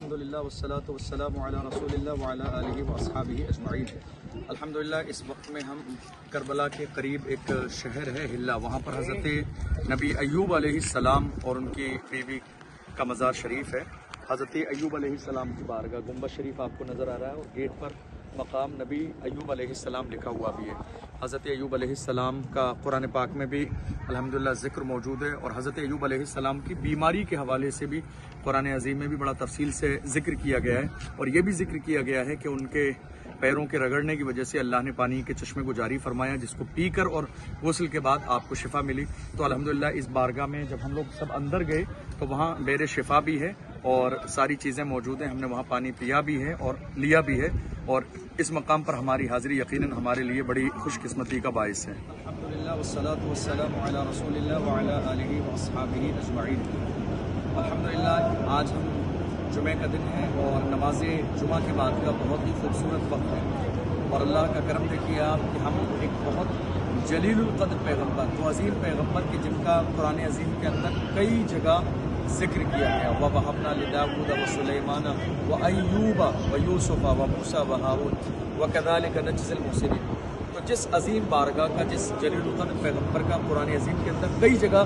الحمدللہ والصلاۃ والسلام علی رسول اللہ وعلی آلہ واصحابہ اجمعین۔ الحمدللہ اس وقت میں ہم کربلا کے قریب ایک شہر ہے ہلا، وہاں پر حضرت نبی ایوب علیہ السلام اور ان کی بیوی کا مزار شریف ہے۔ حضرت ایوب علیہ السلام کی بارگاہ گنبد شریف آپ کو نظر آ رہا ہے، اور گیٹ پر مقام نبی ایوب علیہ السلام لکھا ہوا بھی ہے۔ حضرت ایوب علیہ السلام کا قرآن پاک میں بھی الحمدللہ ذکر موجود ہے، اور حضرت ایوب علیہ السلام کی بیماری کے حوالے سے بھی قرآن عظیم میں بھی بڑا تفصیل سے ذکر کیا گیا ہے، اور یہ بھی ذکر کیا گیا ہے کہ ان کے پیروں کے رگڑنے کی وجہ سے اللہ نے پانی کے چشمے کو جاری فرمایا، جس کو پی کر اور غسل کے بعد آپ کو شفا ملی۔ تو الحمدللہ اس بارگاہ میں جب ہم لوگ سب اندر گئے تو وہاں بیر شفا بھی ہے اور ساری چیزیں موجود ہیں، ہم نے وہاں پانی پیا بھی ہے اور لیا بھی ہے، اور اس مقام پر ہماری حاضری یقیناً ہمارے لیے بڑی خوش قسمتی کا باعث ہے۔ الحمدللہ والصلاۃ والسلام علی رسول اللہ وعلی آلہ واصحابہ اجمعین۔ الحمدللہ آج ہم جمعہ کا دن ہے اور نماز جمعہ کے بعد کا بہت ہی خوبصورت وقت ہے، اور اللہ کا کرم دیکھیے آپ کہ ہم ایک بہت جلیل القدر پیغمبر، تو عظیم پیغمبر کی جن کا قرآن عظیم کے اندر کئی جگہ ذکر کیا گیا، وَوَهَبْنَا لِدَاوُودَ وَسُلَيْمَانَ وَأَيُّوبَ وَيُوسُفَ وَمُوسَىٰ وَهَارُونَ وَكَذَلِكَ نَجْزِي الْمُحْسِنِينَ۔ تو جس عظیم بارگاہ کا، جس جلیل القدر پیغمبر کا قرآن عظیم کے اندر کئی جگہ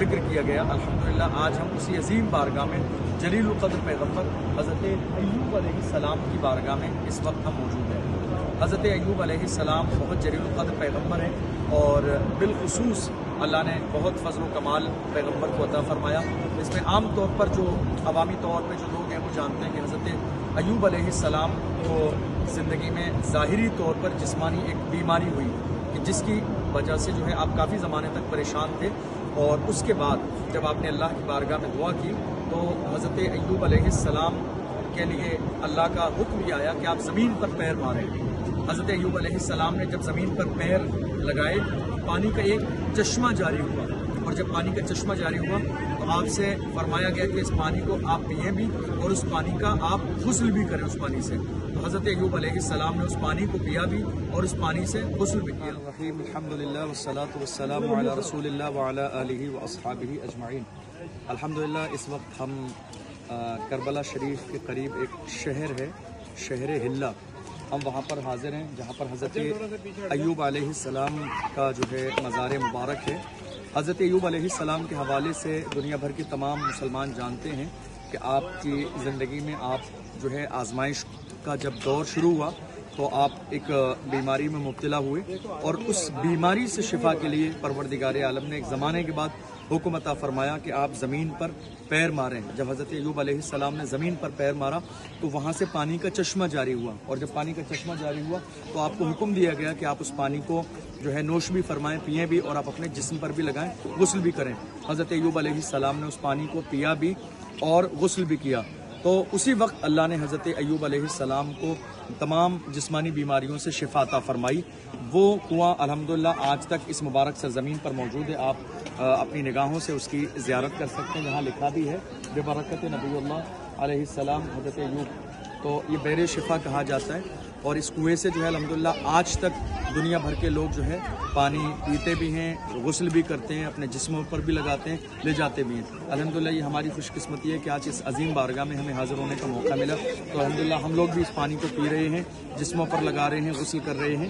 ذکر کیا گیا، الحمدللہ آج ہم اسی عظیم بارگاہ میں جلیل القدر پیغمبر حضرت ایوب علیہ السلام کی بارگاہ میں اس وقت ہم موجود ہیں۔ حضرت ایوب علیہ السلام بہت جلیل القدر پیغمبر ہیں، اور بالخصوص اللہ نے بہت فضل و کمال پیغمبر کو عطا فرمایا۔ اس میں عام طور پر جو عوامی طور پہ جو لوگ ہیں وہ جانتے ہیں کہ حضرت ایوب علیہ السلام کو زندگی میں ظاہری طور پر جسمانی ایک بیماری ہوئی کہ جس کی وجہ سے جو ہے آپ کافی زمانے تک پریشان تھے، اور اس کے بعد جب آپ نے اللہ کی بارگاہ میں دعا کی تو حضرت ایوب علیہ السلام کے لیے اللہ کا حکم یہ آیا کہ آپ زمین پر پیر ماریں۔ حضرت ایوب علیہ السلام نے جب زمین پر پیر لگائے، پانی کا ایک چشمہ جاری ہوا، اور جب پانی کا چشمہ جاری ہوا تو آپ سے فرمایا گیا کہ اس پانی کو آپ پئیں بھی، اور اس پانی کا آپ غسل بھی کریں اس پانی سے۔ تو حضرت ایوب علیہ السلام نے اس پانی کو پیا بھی اور اس پانی سے غسل بھی کیا۔ الحمدللہ والصلاۃ والسلام علی رسول اللہ وعلی آلہ واصحابہ اجمعین۔ الحمدللہ اس وقت ہم کربلا شریف کے قریب ایک شہر ہے، شہر ہلا، ہم وہاں پر حاضر ہیں جہاں پر حضرت ایوب علیہ السلام کا جو ہے مزار مبارک ہے۔ حضرت ایوب علیہ السلام کے حوالے سے دنیا بھر کے تمام مسلمان جانتے ہیں کہ آپ کی زندگی میں آپ جو ہے آزمائش کا جب دور شروع ہوا تو آپ ایک بیماری میں مبتلا ہوئے، اور اس بیماری سے شفا کے لیے پروردگار عالم نے ایک زمانے کے بعد حکم عطا فرمایا کہ آپ زمین پر پیر ماریں۔ جب حضرت ایوب علیہ السلام نے زمین پر پیر مارا تو وہاں سے پانی کا چشمہ جاری ہوا، اور جب پانی کا چشمہ جاری ہوا تو آپ کو حکم دیا گیا کہ آپ اس پانی کو جو ہے نوش بھی فرمائیں، پئیں بھی، اور آپ اپنے جسم پر بھی لگائیں، غسل بھی کریں۔ حضرت ایوب علیہ السلام نے اس پانی کو پیا بھی اور غسل بھی کیا۔ تو اسی وقت اللہ نے حضرت ایوب علیہ السلام کو تمام جسمانی بیماریوں سے شفا عطا فرمائی۔ وہ کنواں الحمدللہ آج تک اس مبارک سرزمین پر موجود ہے، آپ اپنی نگاہوں سے اس کی زیارت کر سکتے ہیں، جہاں لکھا بھی ہے ببرکت نبی اللہ علیہ السلام حضرت ایوب۔ تو یہ بیر شفا کہا جاتا ہے، اور اس کنویں سے جو ہے الحمدللہ آج تک دنیا بھر کے لوگ جو ہے پانی پیتے بھی ہیں، غسل بھی کرتے ہیں، اپنے جسموں پر بھی لگاتے ہیں، لے جاتے بھی ہیں۔ الحمدللہ یہ ہماری خوش قسمتی ہے کہ آج اس عظیم بارگاہ میں ہمیں حاضر ہونے کا موقع ملا، تو الحمدللہ ہم لوگ بھی اس پانی کو پی رہے ہیں، جسموں پر لگا رہے ہیں، غسل کر رہے ہیں۔